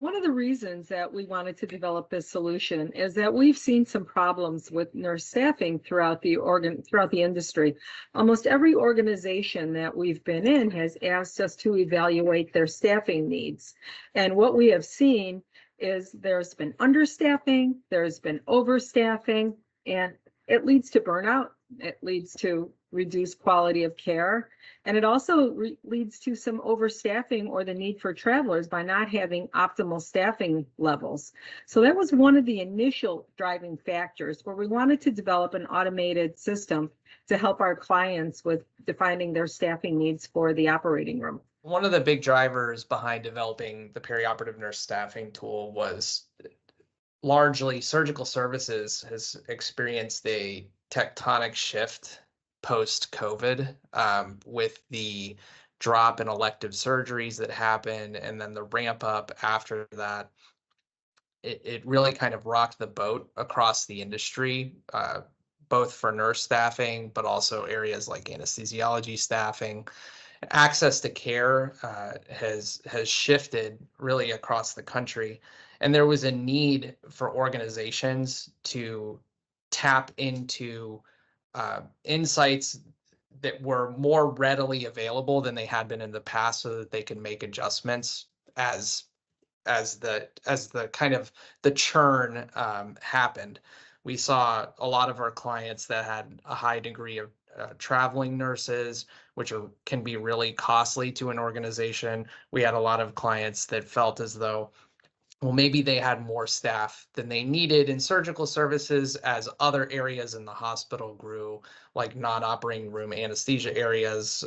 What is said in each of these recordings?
One of the reasons that we wanted to develop this solution is that we've seen some problems with nurse staffing throughout the industry. Almost every organization that we've been in has asked us to evaluate their staffing needs. And what we have seen is there's been understaffing, there's been overstaffing, and it leads to burnout. It leads to reduced quality of care. And it also leads to some overstaffing or the need for travelers by not having optimal staffing levels. So that was one of the initial driving factors where we wanted to develop an automated system to help our clients with defining their staffing needs for the operating room. One of the big drivers behind developing the perioperative nurse staffing tool was largely surgical services has experienced a tectonic shift post-COVID with the drop in elective surgeries that happened and then the ramp up after that. It really kind of rocked the boat across the industry, both for nurse staffing, but also areas like anesthesiology staffing. Access to care has shifted really across the country, and there was a need for organizations to tap into insights that were more readily available than they had been in the past, so that they can make adjustments as the kind of the churn happened. We saw a lot of our clients that had a high degree of traveling nurses, which can be really costly to an organization. We had a lot of clients that felt as though, well, maybe they had more staff than they needed in surgical services as other areas in the hospital grew, like non-operating room anesthesia areas,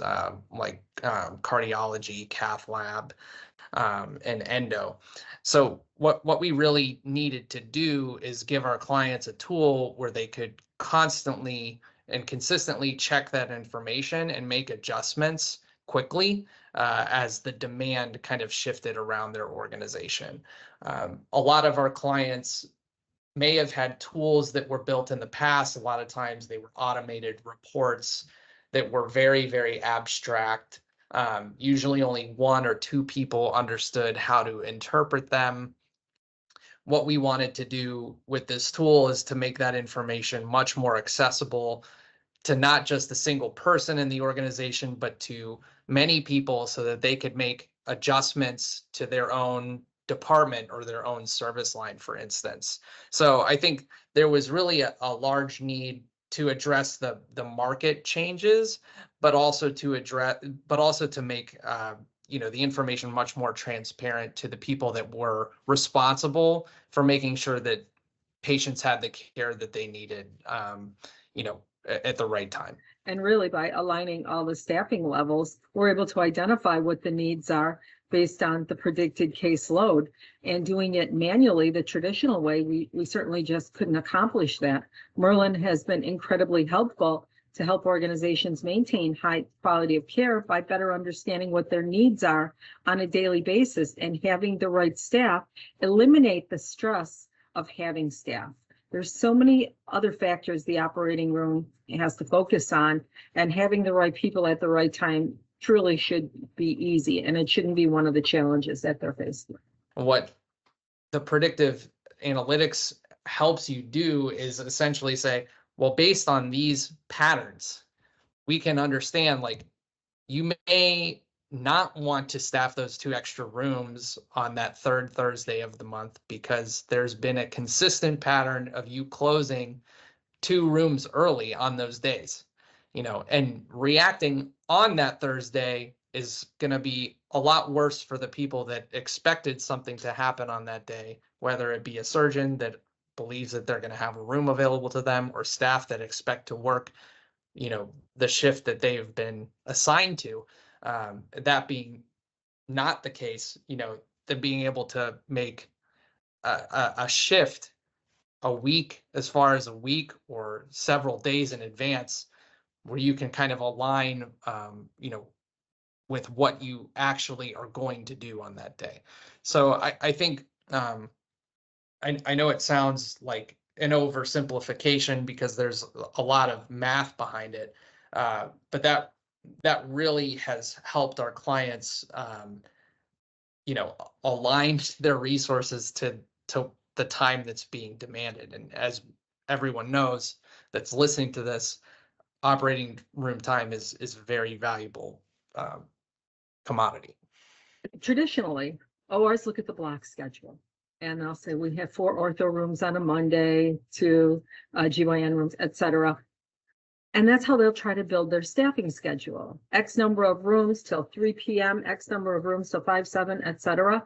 like cardiology, cath lab, and endo. So what we really needed to do is give our clients a tool where they could constantly and consistently check that information and make adjustments quickly as the demand kind of shifted around their organization. A lot of our clients may have had tools that were built in the past. A lot of times they were automated reports that were very, very abstract. Usually only one or two people understood how to interpret them. What we wanted to do with this tool is to make that information much more accessible to not just a single person in the organization, but to many people so that they could make adjustments to their own department or their own service line, for instance. So I think there was really a large need to address the market changes, but also to make the information much more transparent to the people that were responsible for making sure that patients had the care that they needed, at the right time. And really, by aligning all the staffing levels, we're able to identify what the needs are based on the predicted caseload. And doing it manually, the traditional way, we certainly just couldn't accomplish that. Merlin has been incredibly helpful to help organizations maintain high quality of care by better understanding what their needs are on a daily basis, and having the right staff eliminate the stress of having staff. There's so many other factors the operating room has to focus on, and having the right people at the right time truly should be easy, and it shouldn't be one of the challenges that they're faced with. What the predictive analytics helps you do is essentially say, well, based on these patterns, we can understand, like, you may not want to staff those 2 extra rooms on that 3rd Thursday of the month because there's been a consistent pattern of you closing 2 rooms early on those days, and reacting on that Thursday is going to be a lot worse for the people that expected something to happen on that day, whether it be a surgeon that believes that they're going to have a room available to them, or staff that expect to work, the shift that they've been assigned to. That being not the case, that being able to make a shift a week, as far as a week or several days in advance, where you can kind of align, with what you actually are going to do on that day. So I think, I know it sounds like an oversimplification because there's a lot of math behind it, but that really has helped our clients, aligned their resources to the time that's being demanded. And as everyone knows that's listening to this, operating room time is very valuable commodity. Traditionally, ORs look at the block schedule, and they'll say we have 4 ortho rooms on a Monday, 2 GYN rooms, etc. And that's how they'll try to build their staffing schedule. X number of rooms till 3 p.m., X number of rooms till 5, 7, etc.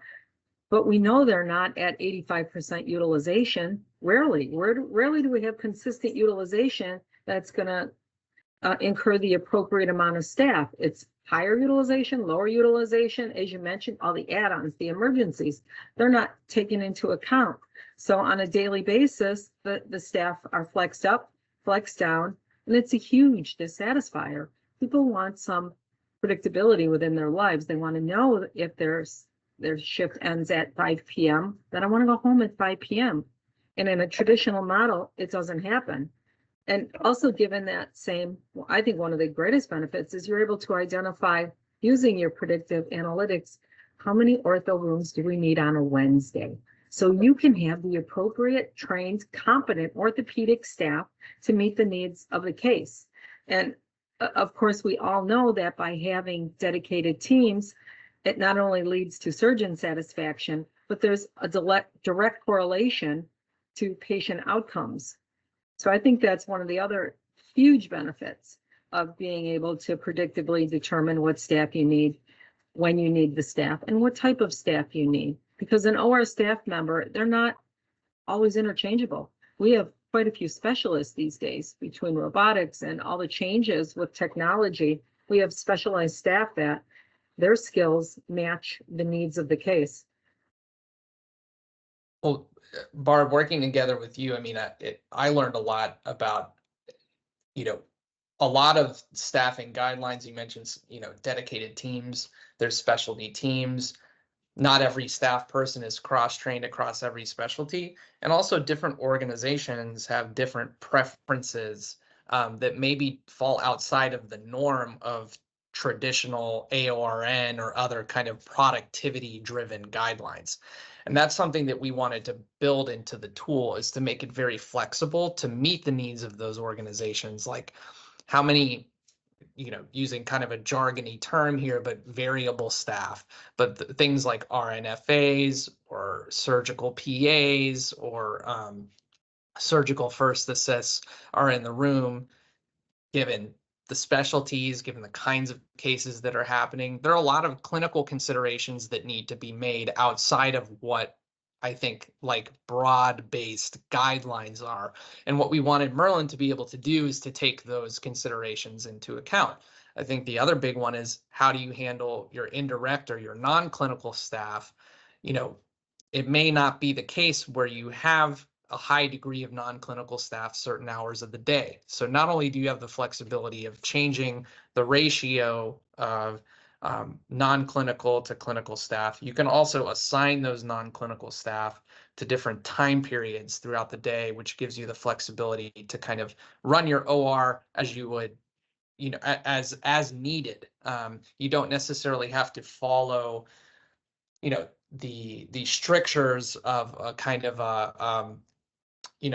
But we know they're not at 85% utilization. Rarely do we have consistent utilization that's going to incur the appropriate amount of staff. It's higher utilization, lower utilization, as you mentioned, all the add-ons, the emergencies, they're not taken into account. So on a daily basis, the staff are flexed up, flexed down, and it's a huge dissatisfier. People want some predictability within their lives. They want to know if their shift ends at 5 p.m., then I want to go home at 5 p.m. And in a traditional model, it doesn't happen. And also given that same, I think one of the greatest benefits is you're able to identify, using your predictive analytics, how many ortho rooms do we need on a Wednesday? So you can have the appropriate, trained, competent orthopedic staff to meet the needs of the case. And of course, we all know that by having dedicated teams, it not only leads to surgeon satisfaction, but there's a direct correlation to patient outcomes. So I think that's one of the other huge benefits of being able to predictably determine what staff you need, when you need the staff, and what type of staff you need. Because an OR staff member, they're not always interchangeable. We have quite a few specialists these days between robotics and all the changes with technology. We have specialized staff that their skills match the needs of the case. Well, Barb, working together with you, I mean, I learned a lot about, a lot of staffing guidelines. You mentioned, dedicated teams, there's specialty teams. Not every staff person is cross-trained across every specialty. And also different organizations have different preferences that maybe fall outside of the norm of traditional AORN or other kind of productivity-driven guidelines. And that's something that we wanted to build into the tool, is to make it very flexible to meet the needs of those organizations. Like how many, using kind of a jargony term here, but variable staff, but things like RNFAs or surgical PAs or surgical first assists are in the room, given the specialties, given the kinds of cases that are happening. There are a lot of clinical considerations that need to be made outside of what I think like broad-based guidelines are. And what we wanted Merlin to be able to do is to take those considerations into account. I think the other big one is, how do you handle your indirect or your non-clinical staff? It may not be the case where you have a high degree of non-clinical staff certain hours of the day. So not only do you have the flexibility of changing the ratio of non-clinical to clinical staff, you can also assign those non-clinical staff to different time periods throughout the day, which gives you the flexibility to kind of run your OR as you would, as needed. You don't necessarily have to follow, the strictures of a kind of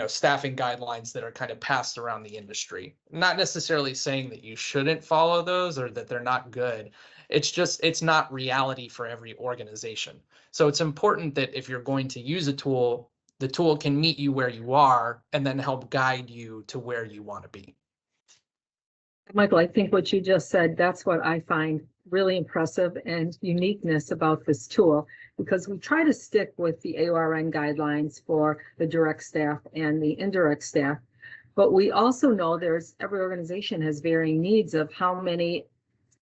staffing guidelines that are kind of passed around the industry. Not necessarily saying that you shouldn't follow those or that they're not good. It's just, it's not reality for every organization. So it's important that if you're going to use a tool, the tool can meet you where you are and then help guide you to where you want to be. Michael, I think what you just said, that's what I find really impressive and uniqueness about this tool, because we try to stick with the AORN guidelines for the direct staff and the indirect staff. But we also know every organization has varying needs of how many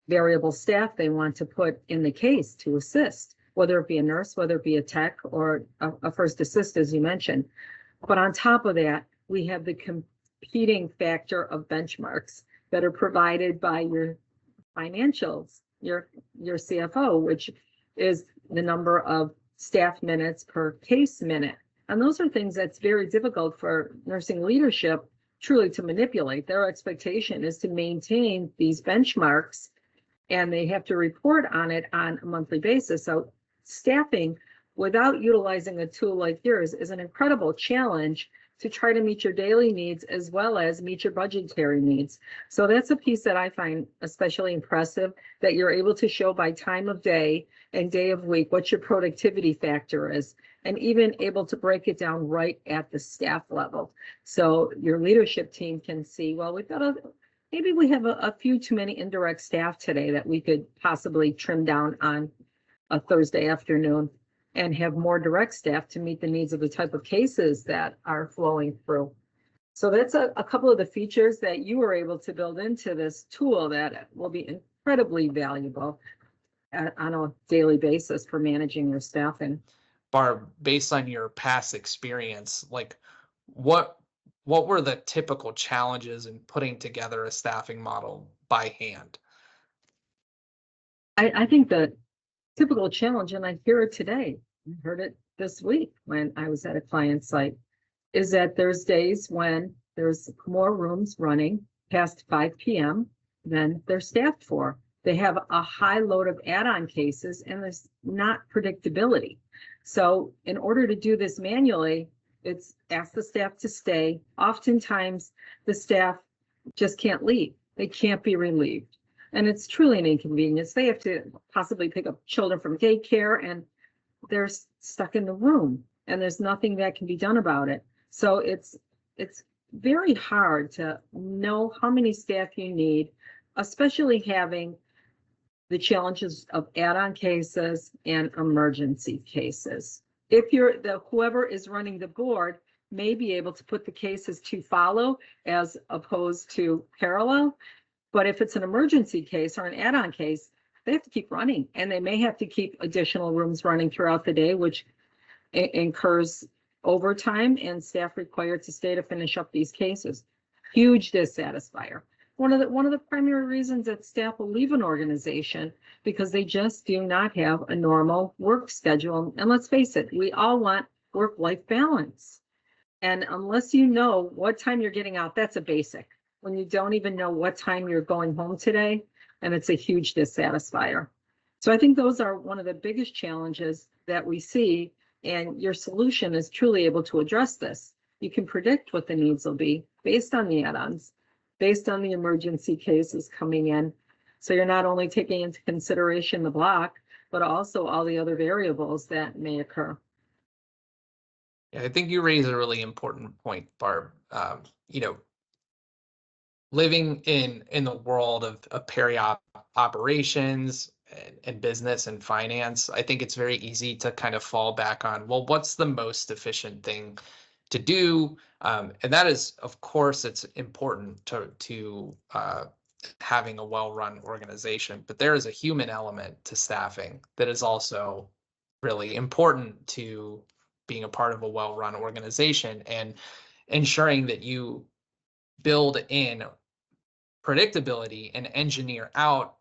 variable staff they want to put in the case to assist, whether it be a nurse, whether it be a tech or a first assist, as you mentioned. But on top of that, we have the competing factor of benchmarks that are provided by your financials, your CFO, which is the number of staff minutes per case minute. And those are things that's very difficult for nursing leadership truly to manipulate. Their expectation is to maintain these benchmarks, and they have to report on it on a monthly basis. So staffing without utilizing a tool like yours is an incredible challenge to try to meet your daily needs as well as meet your budgetary needs. So that's a piece that I find especially impressive, that you're able to show by time of day and day of week what your productivity factor is, and even able to break it down right at the staff level. So your leadership team can see, well, maybe we have a few too many indirect staff today that we could possibly trim down on a Thursday afternoon and have more direct staff to meet the needs of the type of cases that are flowing through. So that's a couple of the features that you were able to build into this tool that will be incredibly valuable on a daily basis for managing your staffing. Barb, based on your past experience, like what were the typical challenges in putting together a staffing model by hand? I think the typical challenge, and I hear it today, I heard it this week when I was at a client site, is that there's days when there's more rooms running past 5 p.m. than they're staffed for. They have a high load of add-on cases and there's not predictability. So in order to do this manually, it's ask the staff to stay. Oftentimes the staff just can't leave. They can't be relieved. And it's truly an inconvenience. They have to possibly pick up children from daycare and they're stuck in the room and there's nothing that can be done about it. So it's very hard to know how many staff you need, especially having the challenges of add-on cases and emergency cases. If whoever is running the board may be able to put the cases to follow as opposed to parallel, but if it's an emergency case or an add-on case, they have to keep running, and they may have to keep additional rooms running throughout the day, which incurs overtime and staff required to stay to finish up these cases. Huge dissatisfier. One of the primary reasons that staff will leave an organization because they just do not have a normal work schedule. And let's face it, we all want work-life balance. And unless you know what time you're getting out, that's a basic. When you don't even know what time you're going home today, and it's a huge dissatisfier. So I think those are one of the biggest challenges that we see, and your solution is truly able to address this. You can predict what the needs will be based on the add-ons, based on the emergency cases coming in. So you're not only taking into consideration the block, but also all the other variables that may occur. Yeah, I think you raise a really important point, Barb. Living in the world of peri-op operations and business and finance, I think it's very easy to kind of fall back on, well, what's the most efficient thing to do? And that is, of course, it's important to having a well-run organization, but there is a human element to staffing that is also really important to being a part of a well-run organization, and ensuring that you build in predictability and engineer out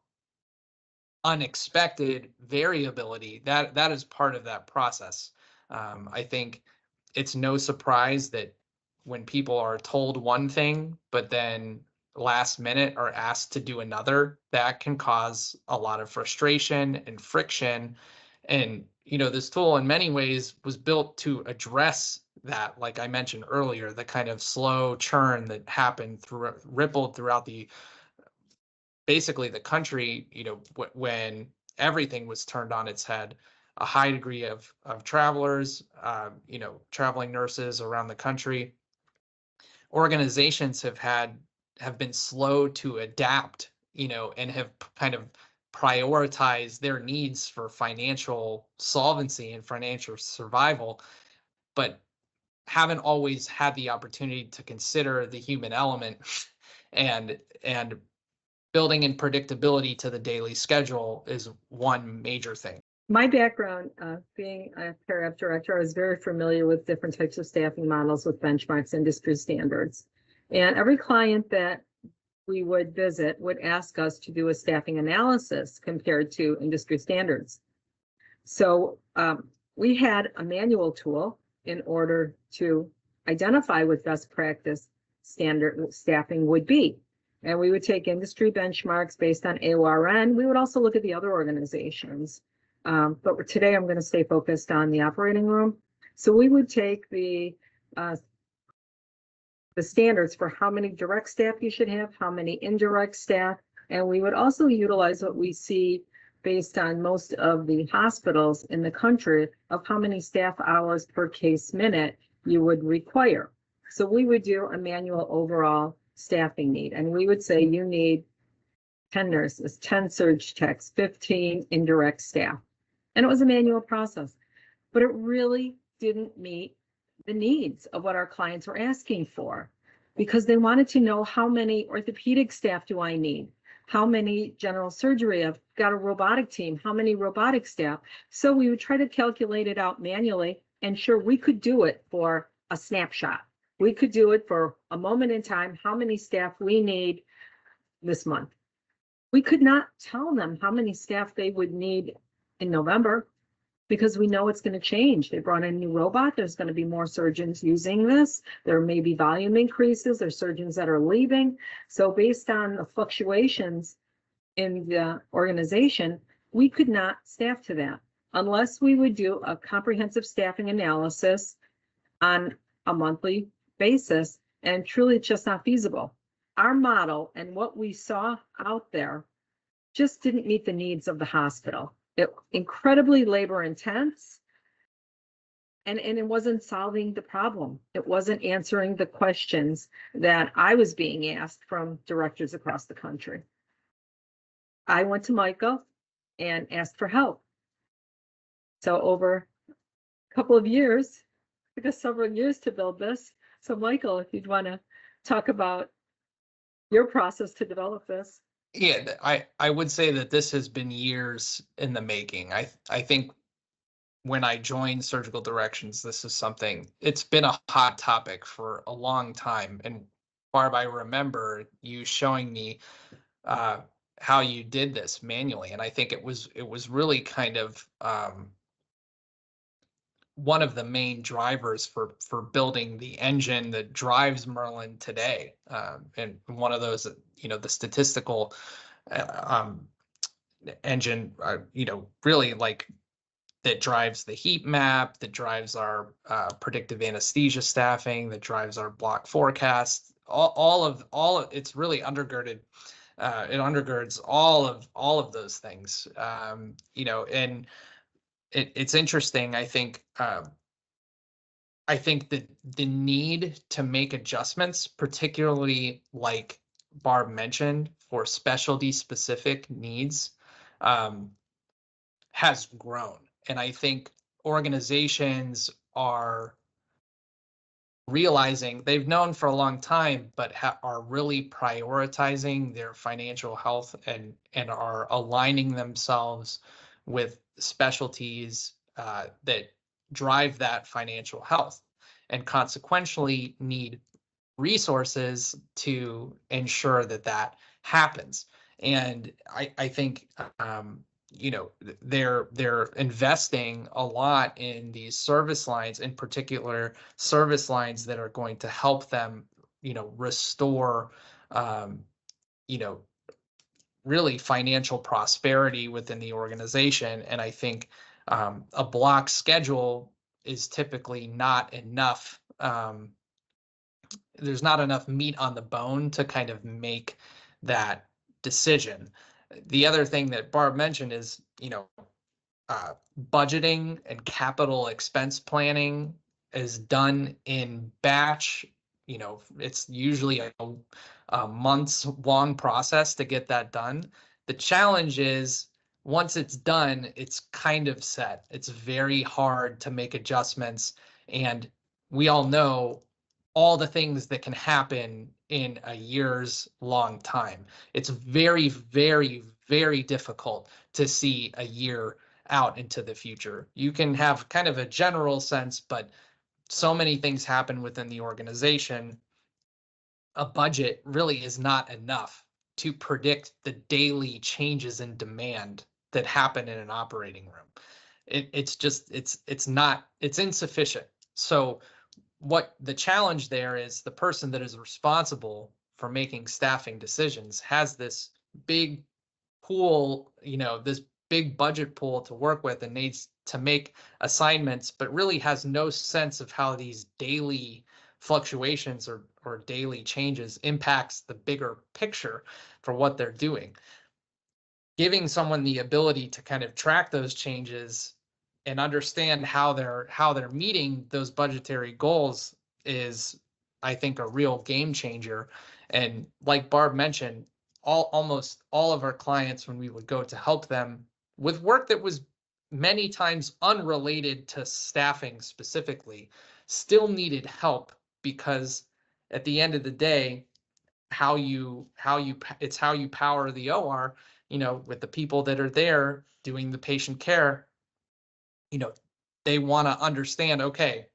unexpected variability. That is part of that process. I think it's no surprise that when people are told one thing, but then last minute are asked to do another, that can cause a lot of frustration and friction. And, this tool in many ways was built to address that, like I mentioned earlier, the kind of slow churn that happened rippled throughout basically the country, when everything was turned on its head. A high degree of travelers, traveling nurses around the country. Organizations have been slow to adapt, and have kind of prioritized their needs for financial solvency and financial survival, but haven't always had the opportunity to consider the human element and building in predictability to the daily schedule is one major thing. My background, being a peri-op director, I was very familiar with different types of staffing models with benchmarks, industry standards. And every client that we would visit would ask us to do a staffing analysis compared to industry standards. So we had a manual tool in order to identify what best practice standard staffing would be. And we would take industry benchmarks based on AORN. We would also look at the other organizations But today I'm going to stay focused on the operating room. So we would take the standards for how many direct staff you should have, how many indirect staff, and we would also utilize what we see based on most of the hospitals in the country of how many staff hours per case minute you would require. So we would do a manual overall staffing need, and we would say you need 10 nurses, 10 surge techs, 15 indirect staff. And it was a manual process, but it really didn't meet the needs of what our clients were asking for, because they wanted to know, how many orthopedic staff do I need? How many general surgery? I've got a robotic team. How many robotic staff? So we would try to calculate it out manually, and sure, we could do it for a snapshot. We could do it for a moment in time, how many staff we need this month. We could not tell them how many staff they would need in November, because we know it's going to change. They brought in a new robot. There's going to be more surgeons using this. There may be volume increases. There's surgeons that are leaving. So based on the fluctuations in the organization, we could not staff to that unless we would do a comprehensive staffing analysis on a monthly basis. And truly, it's just not feasible. Our model and what we saw out there just didn't meet the needs of the hospital. It incredibly labor intense, and it wasn't solving the problem. It wasn't answering the questions that I was being asked from directors across the country. I went to Michael and asked for help. So over a couple of years, it took us several years to build this. So Michael, if you'd want to talk about your process to develop this. Yeah, I would say that this has been years in the making. I think when I joined Surgical Directions, this is something, it's been a hot topic for a long time. And Barb, I remember you showing me how you did this manually. And I think it was really kind of one of the main drivers for building the engine that drives Merlin today. And one of those, the statistical engine, really like that drives the heat map, that drives our predictive anesthesia staffing, that drives our block forecast. All of it's really undergirded. It undergirds all of those things. And it's interesting. I think that the need to make adjustments, particularly like Barb mentioned, for specialty specific needs, has grown. And I think organizations are realizing, they've known for a long time, but are really prioritizing their financial health and are aligning themselves with specialties that drive that financial health, and consequentially need resources to ensure that that happens. And I think they're investing a lot in these service lines, in particular service lines that are going to help them restore really financial prosperity within the organization. And I think a block schedule is typically not enough. There's not enough meat on the bone to kind of make that decision. The other thing that Barb mentioned is, budgeting and capital expense planning is done in batch. It's usually a months long process to get that done. The challenge is, once it's done, it's kind of set. It's very hard to make adjustments. And we all know all the things that can happen in a year's long time. It's very, very, very difficult to see a year out into the future. You can have kind of a general sense, but so many things happen within the organization. A budget really is not enough to predict the daily changes in demand that happen in an operating room. It's insufficient. So what the challenge there is, the person that is responsible for making staffing decisions has this big pool, this big budget pool to work with and needs to make assignments, but really has no sense of how these daily fluctuations or daily changes impacts the bigger picture for what they're doing. Giving someone the ability to kind of track those changes and understand how they're meeting those budgetary goals is, I think, a real game changer. And like Barb mentioned, almost all of our clients, when we would go to help them with work that was many times unrelated to staffing specifically, still needed help, because at the end of the day, it's how you power the OR, with the people that are there doing the patient care. They want to understand, okay,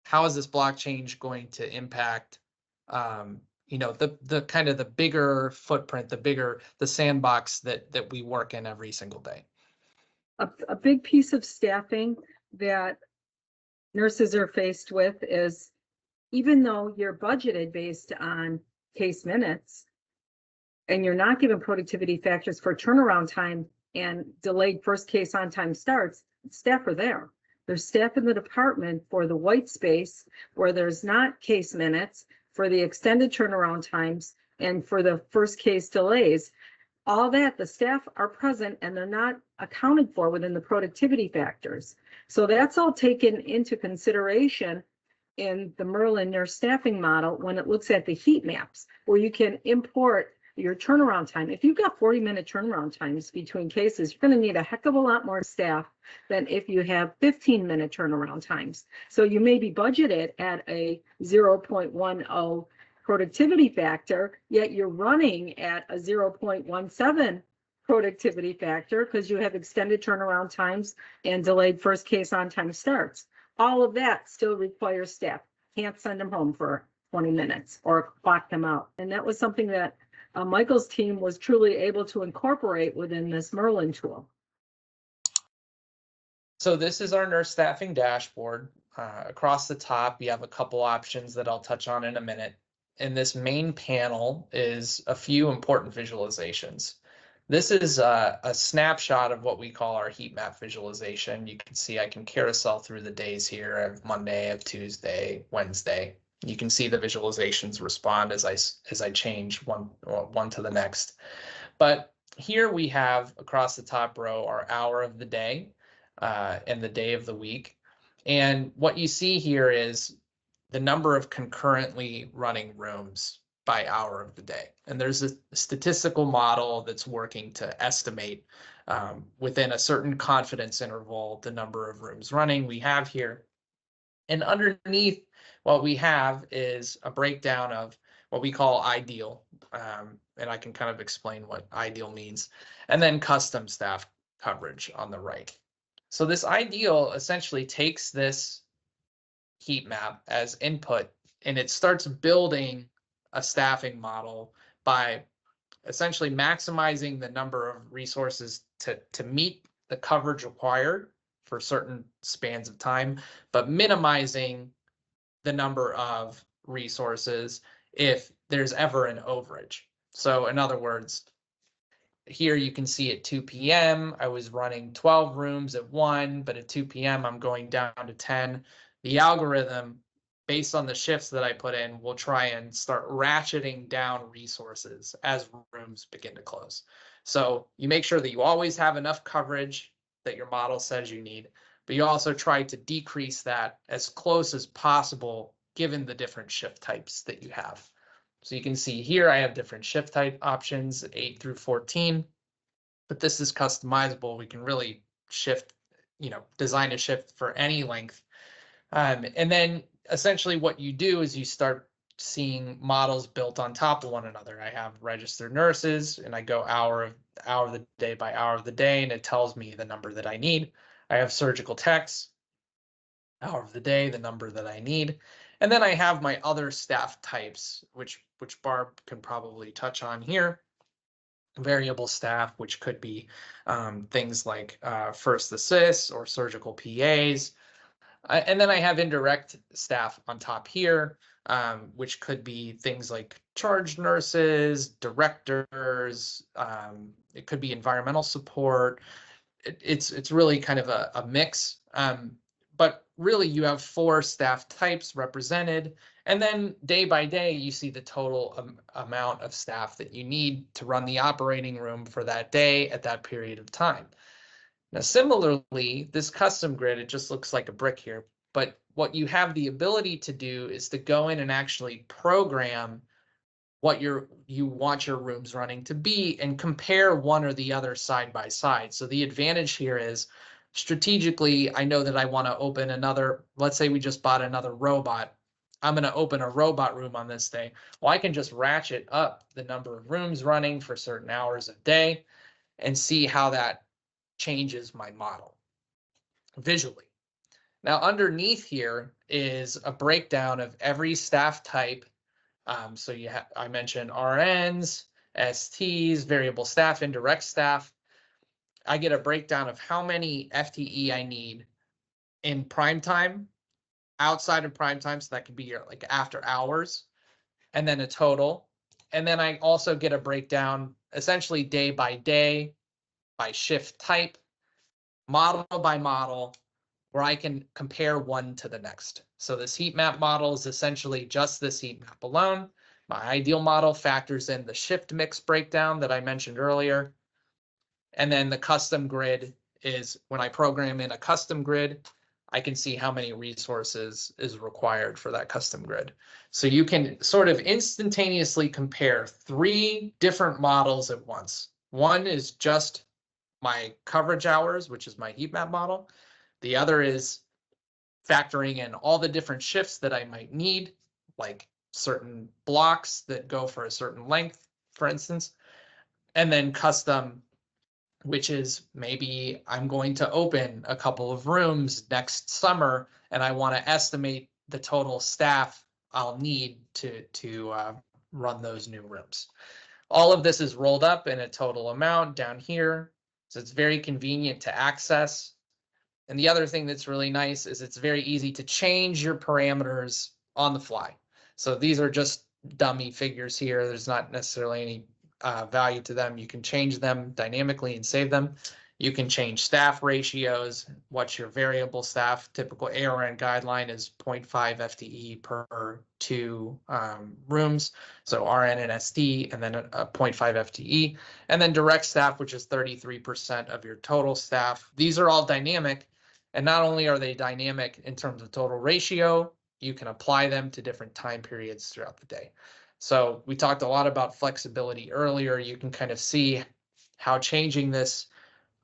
how is this block change going to impact, the kind of the bigger footprint, the sandbox that we work in every single day. A big piece of staffing that nurses are faced with is, even though you're budgeted based on case minutes and you're not given productivity factors for turnaround time and delayed first case on time starts, staff are there. There's staff in the department for the white space where there's not case minutes, for the extended turnaround times, and for the first case delays. All that, the staff are present and they're not accounted for within the productivity factors. So that's all taken into consideration in the Merlin Nurse Staffing Model when it looks at the heat maps, where you can import your turnaround time. If you've got 40-minute turnaround times between cases, you're going to need a heck of a lot more staff than if you have 15-minute turnaround times. So you may be budgeted at a 0.10 productivity factor, yet you're running at a 0.17 productivity factor because you have extended turnaround times and delayed first case on time starts. All of that still requires staff. Can't send them home for 20 minutes or clock them out. And that was something that Michael's team was truly able to incorporate within this Merlin tool. So this is our nurse staffing dashboard. Across the top, you have a couple options that I'll touch on in a minute. In this main panel is a few important visualizations. This is a snapshot of what we call our heat map visualization. You can see I can carousel through the days here. I have Monday, I have Tuesday, Wednesday. You can see the visualizations respond as I change one to the next. But here we have across the top row our hour of the day and the day of the week. And what you see here is the number of concurrently running rooms by hour of the day. And there's a statistical model that's working to estimate within a certain confidence interval the number of rooms running we have here. And underneath what we have is a breakdown of what we call ideal, and I can kind of explain what ideal means, and then custom staff coverage on the right. So this ideal essentially takes this heat map as input, and it starts building a staffing model by essentially maximizing the number of resources to meet the coverage required for certain spans of time, but minimizing the number of resources if there's ever an overage. So in other words, here you can see at 2 p.m. I was running 12 rooms at 1, but at 2 p.m. I'm going down to 10. The algorithm, based on the shifts that I put in, will try and start ratcheting down resources as rooms begin to close. So you make sure that you always have enough coverage that your model says you need, but you also try to decrease that as close as possible given the different shift types that you have. So you can see here I have different shift type options, 8 through 14, but this is customizable. We can really shift, design a shift for any length. And then essentially what you do is you start seeing models built on top of one another. I have registered nurses and I go hour of the day by hour of the day, and it tells me the number that I need. I have surgical techs, hour of the day, the number that I need. And then I have my other staff types, which Barb can probably touch on here. Variable staff, which could be things like first assists or surgical PAs. And then I have indirect staff on top here, which could be things like charge nurses, directors, it could be environmental support, it's really kind of a mix. But really you have 4 staff types represented, and then day by day you see the total amount of staff that you need to run the operating room for that day at that period of time. Now, similarly, this custom grid, it just looks like a brick here, but what you have the ability to do is to go in and actually program what you want your rooms running to be and compare one or the other side by side. So the advantage here is strategically, I know that I want to open another, let's say we just bought another robot. I'm going to open a robot room on this day. Well, I can just ratchet up the number of rooms running for certain hours a day and see how that changes my model visually. Now, underneath here is a breakdown of every staff type. So I mentioned RNs, STs, variable staff, indirect staff. I get a breakdown of how many FTE I need in prime time, outside of prime time, so that could be like after hours, and then a total. And then I also get a breakdown essentially day by day, by shift type, model by model, where I can compare one to the next. So this heat map model is essentially just this heat map alone. My ideal model factors in the shift mix breakdown that I mentioned earlier. And then the custom grid is when I program in a custom grid, I can see how many resources is required for that custom grid. So you can sort of instantaneously compare 3 different models at once. One is just my coverage hours, which is my heat map model. The other is factoring in all the different shifts that I might need, like certain blocks that go for a certain length, for instance. And then custom, which is maybe I'm going to open a couple of rooms next summer and I want to estimate the total staff I'll need to run those new rooms. All of this is rolled up in a total amount down here. So it's very convenient to access. And the other thing that's really nice is it's very easy to change your parameters on the fly. So these are just dummy figures here. There's not necessarily any value to them. You can change them dynamically and save them. You can change staff ratios. What's your variable staff? Typical ARN guideline is 0.5 FTE per 2 rooms. So RN and ST, and then a 0.5 FTE. And then direct staff, which is 33% of your total staff. These are all dynamic. And not only are they dynamic in terms of total ratio, you can apply them to different time periods throughout the day. So we talked a lot about flexibility earlier. You can kind of see how changing this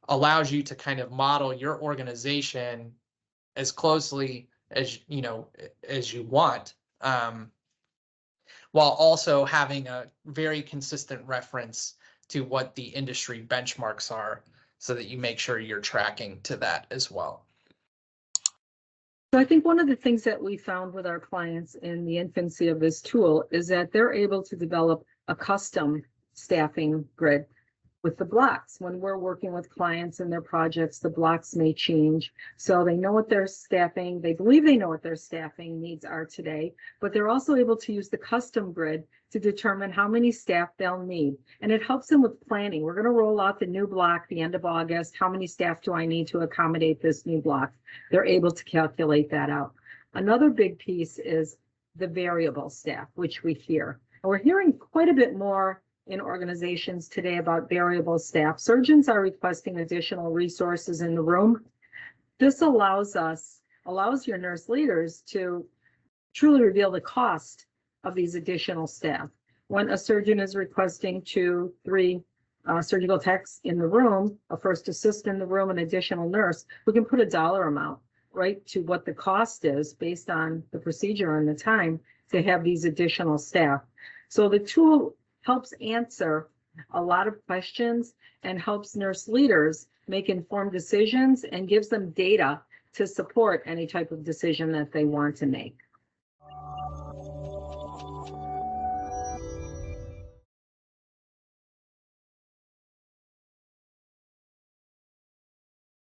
allows you to kind of model your organization as closely as you want, while also having a very consistent reference to what the industry benchmarks are, so that you make sure you're tracking to that as well. So I think one of the things that we found with our clients in the infancy of this tool is that they're able to develop a custom staffing grid with the blocks. When we're working with clients and their projects, the blocks may change. So they know what their staffing, they believe they know what their staffing needs are today, but they're also able to use the custom grid to determine how many staff they'll need. And it helps them with planning. We're going to roll out the new block the end of August. How many staff do I need to accommodate this new block? They're able to calculate that out. Another big piece is the variable staff, which we hear. And we're hearing quite a bit more in organizations today about variable staff. Surgeons are requesting additional resources in the room. This allows your nurse leaders to truly reveal the cost of these additional staff. When a surgeon is requesting 2, 3 surgical techs in the room, a first assist in the room, an additional nurse, we can put a dollar amount right to what the cost is based on the procedure and the time to have these additional staff. So the tool helps answer a lot of questions and helps nurse leaders make informed decisions and gives them data to support any type of decision that they want to make.